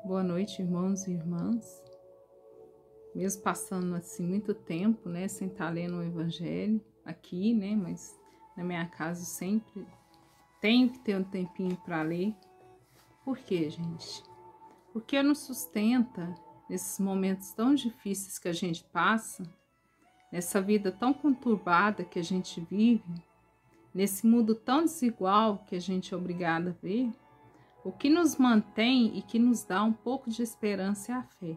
Boa noite, irmãos e irmãs. Mesmo passando assim muito tempo, né, sem estar lendo o Evangelho aqui, né, mas na minha casa sempre tenho que ter um tempinho para ler. Por quê, gente? Porque nos sustenta nesses momentos tão difíceis que a gente passa, nessa vida tão conturbada que a gente vive, nesse mundo tão desigual que a gente é obrigado a ver. O que nos mantém e que nos dá um pouco de esperança é a fé.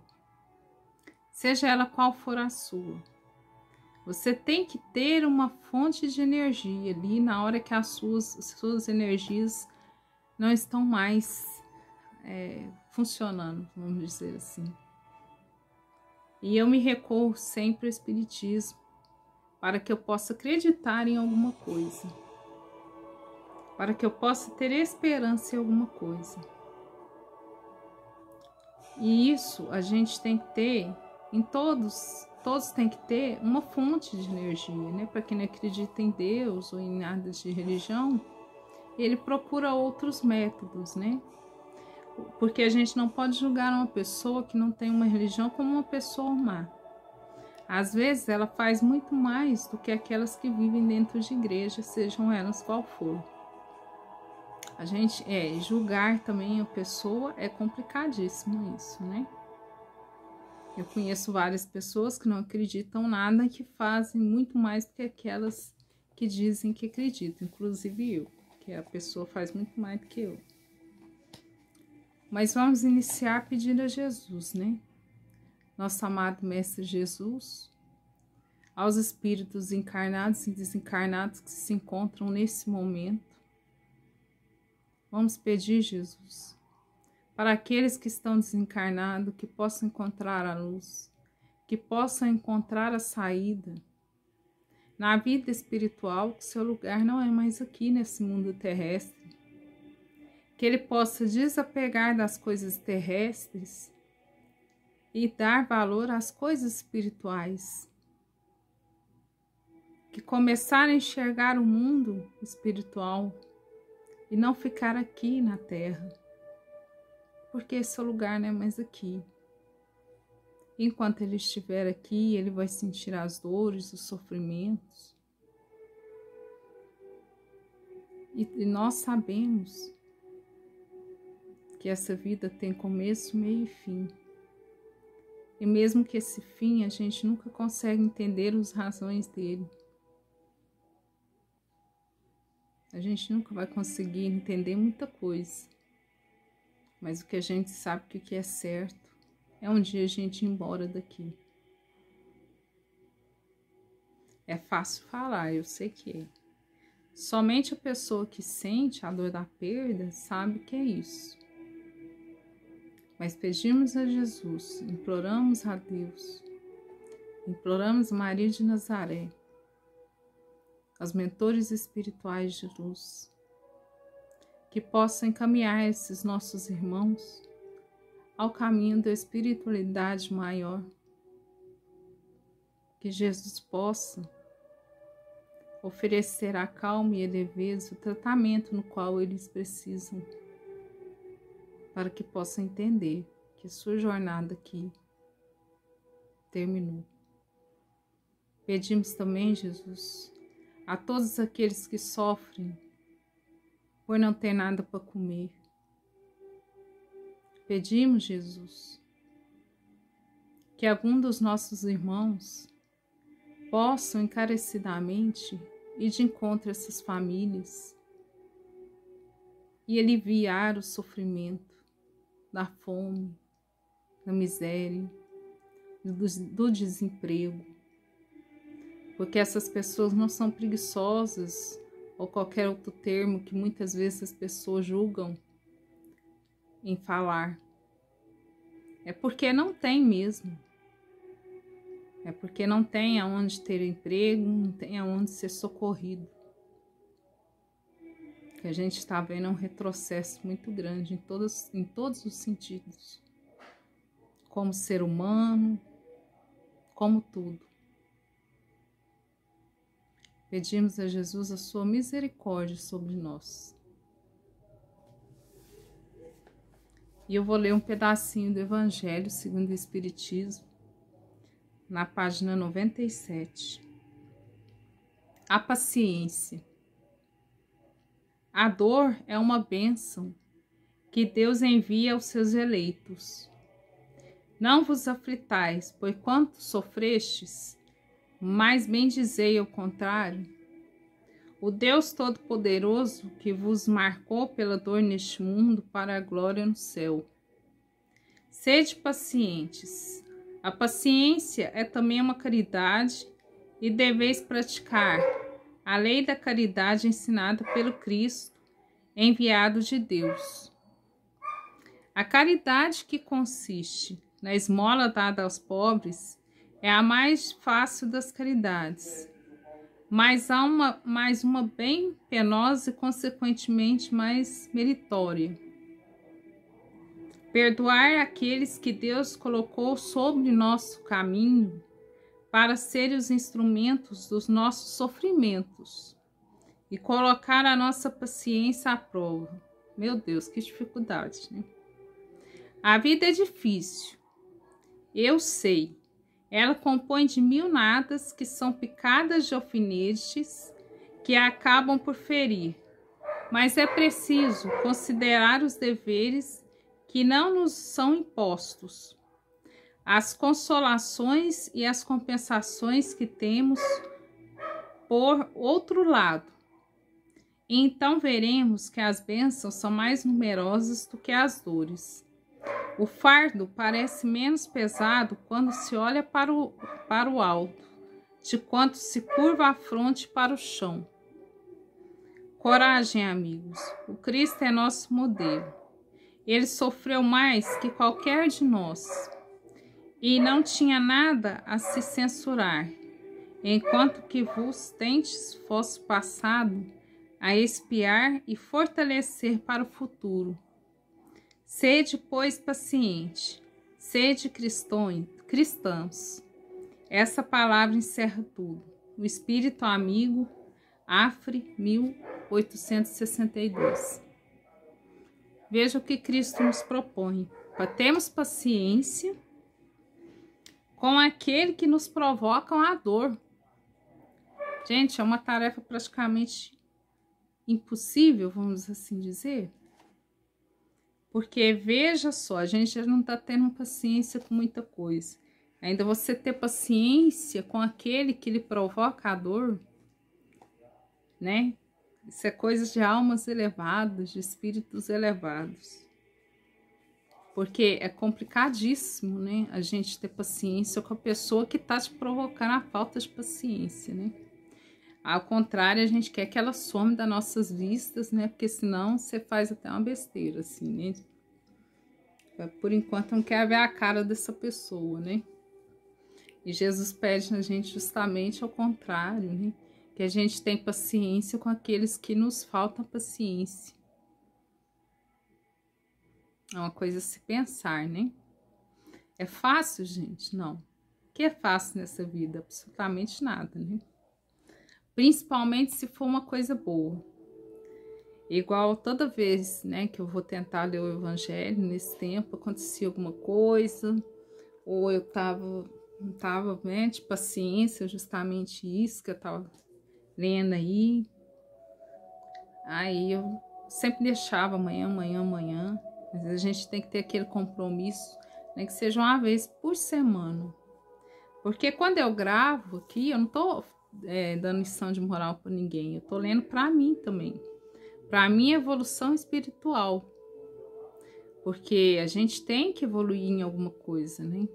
Seja ela qual for a sua. Você tem que ter uma fonte de energia ali na hora que as suas energias não estão mais funcionando, vamos dizer assim. E eu me recorro sempre ao Espiritismo para que eu possa acreditar em alguma coisa. Para que eu possa ter esperança em alguma coisa. E isso a gente tem que ter em todos têm que ter uma fonte de energia, né? Para quem não acredita em Deus ou em nada de religião, ele procura outros métodos, né? Porque a gente não pode julgar uma pessoa que não tem uma religião como uma pessoa má. Às vezes ela faz muito mais do que aquelas que vivem dentro de igreja, sejam elas qual for. A gente julgar também a pessoa é complicadíssimo isso, né? Eu conheço várias pessoas que não acreditam nada e que fazem muito mais do que aquelas que dizem que acreditam, inclusive eu, que a pessoa faz muito mais do que eu. Mas vamos iniciar pedindo a Jesus, né? Nosso amado Mestre Jesus, aos espíritos encarnados e desencarnados que se encontram nesse momento, vamos pedir, Jesus, para aqueles que estão desencarnados, que possam encontrar a luz, que possam encontrar a saída na vida espiritual, que seu lugar não é mais aqui nesse mundo terrestre, que ele possa desapegar das coisas terrestres e dar valor às coisas espirituais, que começar a enxergar o mundo espiritual e não ficar aqui na terra, porque seu lugar não é mais aqui. Enquanto ele estiver aqui, ele vai sentir as dores, os sofrimentos. E nós sabemos que essa vida tem começo, meio e fim. E mesmo que esse fim a gente nunca consegue entender as razões dele. A gente nunca vai conseguir entender muita coisa. Mas o que a gente sabe que o que é certo é um dia a gente ir embora daqui. É fácil falar, eu sei que é. Somente a pessoa que sente a dor da perda sabe o que é isso. Mas pedimos a Jesus, imploramos a Deus, imploramos Maria de Nazaré, aos mentores espirituais de luz, que possam encaminhar esses nossos irmãos ao caminho da espiritualidade maior, que Jesus possa oferecer a calma e a leveza, o tratamento no qual eles precisam, para que possam entender que a sua jornada aqui terminou. Pedimos também, Jesus, a todos aqueles que sofrem por não ter nada para comer. Pedimos, Jesus, que algum dos nossos irmãos possam encarecidamente ir de encontro a essas famílias e aliviar o sofrimento da fome, da miséria, do desemprego, porque essas pessoas não são preguiçosas ou qualquer outro termo que muitas vezes as pessoas julgam em falar. É porque não tem mesmo. É porque não tem aonde ter emprego, não tem aonde ser socorrido. Que a gente está vendo um retrocesso muito grande em todos os sentidos. Como ser humano, como tudo. Pedimos a Jesus a sua misericórdia sobre nós. E eu vou ler um pedacinho do Evangelho segundo o Espiritismo, na página 97. A paciência. A dor é uma bênção que Deus envia aos seus eleitos. Não vos aflitais, pois quanto sofrestes, mais bem dizei ao contrário. O Deus Todo-Poderoso que vos marcou pela dor neste mundo para a glória no céu. Sede pacientes. A paciência é também uma caridade e deveis praticar a lei da caridade ensinada pelo Cristo, enviado de Deus. A caridade, que consiste na esmola dada aos pobres, é a mais fácil das caridades, mas há uma bem penosa e consequentemente mais meritória. Perdoar aqueles que Deus colocou sobre nosso caminho para serem os instrumentos dos nossos sofrimentos e colocar a nossa paciência à prova. Meu Deus, que dificuldade, né? A vida é difícil, eu sei. Ela compõe de mil nadas que são picadas de alfinetes que a acabam por ferir. Mas é preciso considerar os deveres que não nos são impostos, as consolações e as compensações que temos por outro lado. E então veremos que as bênçãos são mais numerosas do que as dores. O fardo parece menos pesado quando se olha para o alto, de quanto se curva a fronte para o chão. Coragem, amigos. O Cristo é nosso modelo. Ele sofreu mais que qualquer de nós e não tinha nada a se censurar, enquanto que vos tendes fosse passado a espiar e fortalecer para o futuro. Sede, pois, paciente, sede cristãos. Essa palavra encerra tudo. O Espírito Amigo, Afre, 1862. Veja o que Cristo nos propõe. Termos paciência com aquele que nos provoca a dor. Gente, é uma tarefa praticamente impossível, vamos assim dizer. Porque veja só, a gente já não está tendo paciência com muita coisa. Ainda você ter paciência com aquele que lhe provoca a dor, né? Isso é coisa de almas elevadas, de espíritos elevados. Porque é complicadíssimo, né? A gente ter paciência com a pessoa que está te provocando a falta de paciência, né? Ao contrário, a gente quer que ela some das nossas vistas, né? Porque senão você faz até uma besteira, assim, né? Por enquanto não quer ver a cara dessa pessoa, né? E Jesus pede a gente justamente ao contrário, né? Que a gente tem paciência com aqueles que nos faltam paciência. É uma coisa a se pensar, né? É fácil, gente? Não. O que é fácil nessa vida? Absolutamente nada, né? Principalmente se for uma coisa boa. Igual toda vez, né, que eu vou tentar ler o Evangelho, nesse tempo acontecia alguma coisa, ou eu não tava, né, de paciência, justamente isso que eu tava lendo aí. Aí eu sempre deixava amanhã. Mas a gente tem que ter aquele compromisso, né, que seja uma vez por semana. Porque quando eu gravo aqui, eu não tô dando lição de moral para ninguém, eu tô lendo para mim também, para minha evolução espiritual, porque a gente tem que evoluir em alguma coisa, né?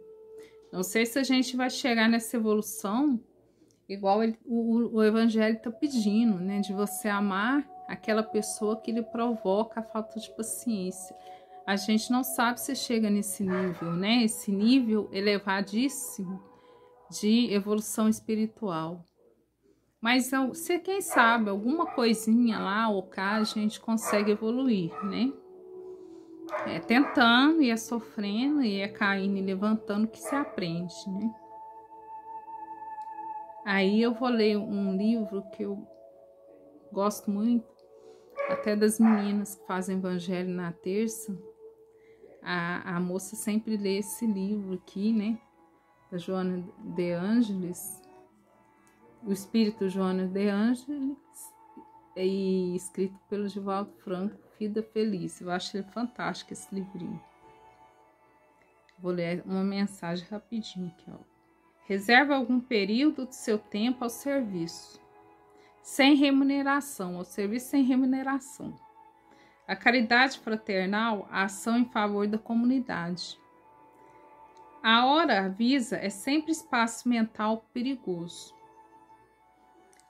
Não sei se a gente vai chegar nessa evolução igual o Evangelho está pedindo, né? De você amar aquela pessoa que lhe provoca a falta de paciência. A gente não sabe se chega nesse nível, né? Esse nível elevadíssimo de evolução espiritual. Mas se quem sabe alguma coisinha lá ou cá a gente consegue evoluir, né? É tentando, e é sofrendo, e é caindo e levantando que se aprende, né? Aí eu vou ler um livro que eu gosto muito, até das meninas que fazem evangelho na terça. A moça sempre lê esse livro aqui, né? Da Joana de Ângeles, o Espírito Joana de Ângeles, e escrito pelo Divaldo Franco, Vida Feliz. Eu acho ele fantástico esse livrinho. Vou ler uma mensagem rapidinho aqui, ó. Reserva algum período do seu tempo ao serviço, sem remuneração, ao serviço sem remuneração. A caridade fraternal, a ação em favor da comunidade. A hora avisa é sempre espaço mental perigoso.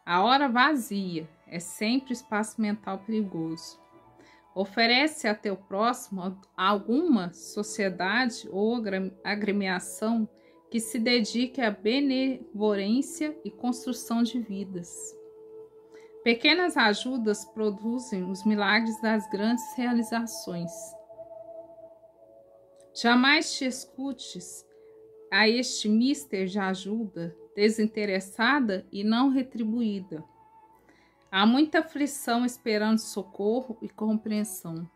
A hora vazia é sempre espaço mental perigoso. Oferece a teu próximo alguma sociedade ou agremiação que se dedique à benevolência e construção de vidas. Pequenas ajudas produzem os milagres das grandes realizações. Jamais te escutes a este mister de ajuda desinteressada e não retribuída. Há muita aflição esperando socorro e compreensão.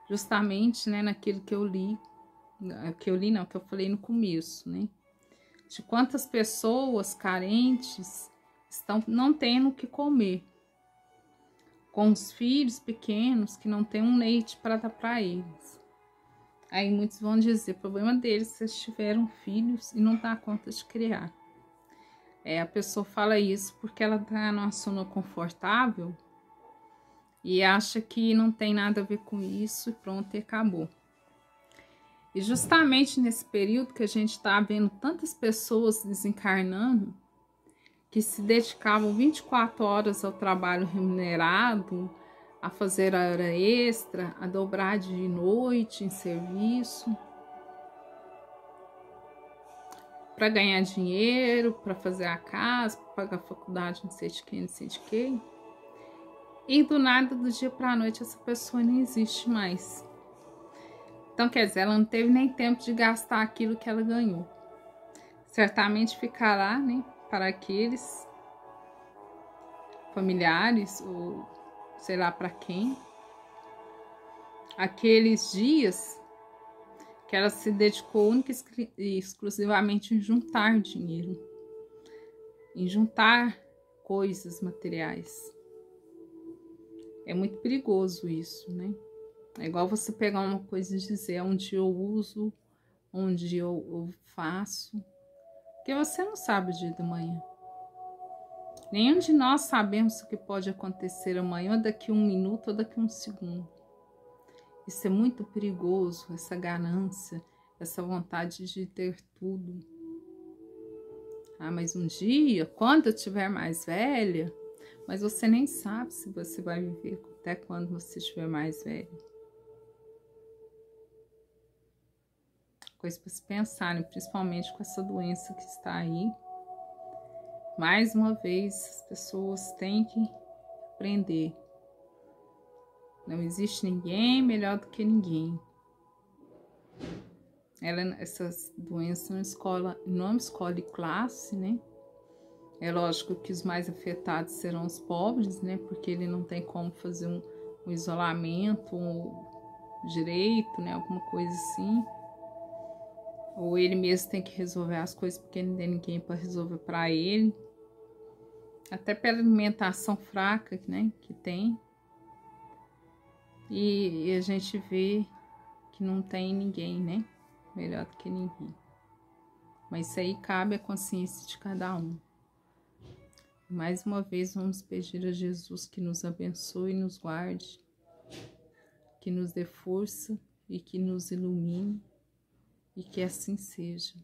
Justamente, né, naquilo que eu li, que eu falei no começo, né? De quantas pessoas carentes estão não tendo o que comer, com os filhos pequenos que não têm um leite para dar para eles. Aí muitos vão dizer, o problema deles se eles tiveram filhos e não dá conta de criar. A pessoa fala isso porque ela está numa zona confortável e acha que não tem nada a ver com isso e pronto, e acabou. E justamente nesse período que a gente está vendo tantas pessoas desencarnando, que se dedicavam 24 horas ao trabalho remunerado, a fazer a hora extra, a dobrar de noite em serviço, para ganhar dinheiro, para fazer a casa, para pagar a faculdade, não sei de quem, não sei de quem. E do nada, do dia para a noite, essa pessoa não existe mais. Então, quer dizer, ela não teve nem tempo de gastar aquilo que ela ganhou. Certamente ficará, né, para aqueles familiares, ou sei lá para quem, aqueles dias que ela se dedicou única e exclusivamente em juntar dinheiro, em juntar coisas materiais. É muito perigoso isso, né? É igual você pegar uma coisa e dizer onde eu uso, onde eu faço, porque você não sabe o dia de amanhã. Nenhum de nós sabemos o que pode acontecer amanhã, ou daqui a um minuto, ou daqui a um segundo. Isso é muito perigoso, essa ganância, essa vontade de ter tudo. Ah, mas um dia, quando eu estiver mais velha, mas você nem sabe se você vai viver até quando você estiver mais velho. Coisa para se pensarem, principalmente com essa doença que está aí. Mais uma vez, as pessoas têm que aprender. Não existe ninguém melhor do que ninguém. Essas doenças não escolhe classe, né? É lógico que os mais afetados serão os pobres, né? Porque ele não tem como fazer um isolamento direito, né? Alguma coisa assim. Ou ele mesmo tem que resolver as coisas porque não tem ninguém para resolver para ele. Até pela alimentação fraca, né? Que tem. E a gente vê que não tem ninguém, né? Melhor do que ninguém. Mas isso aí cabe à consciência de cada um. Mais uma vez vamos pedir a Jesus que nos abençoe e nos guarde, que nos dê força e que nos ilumine, e que assim seja.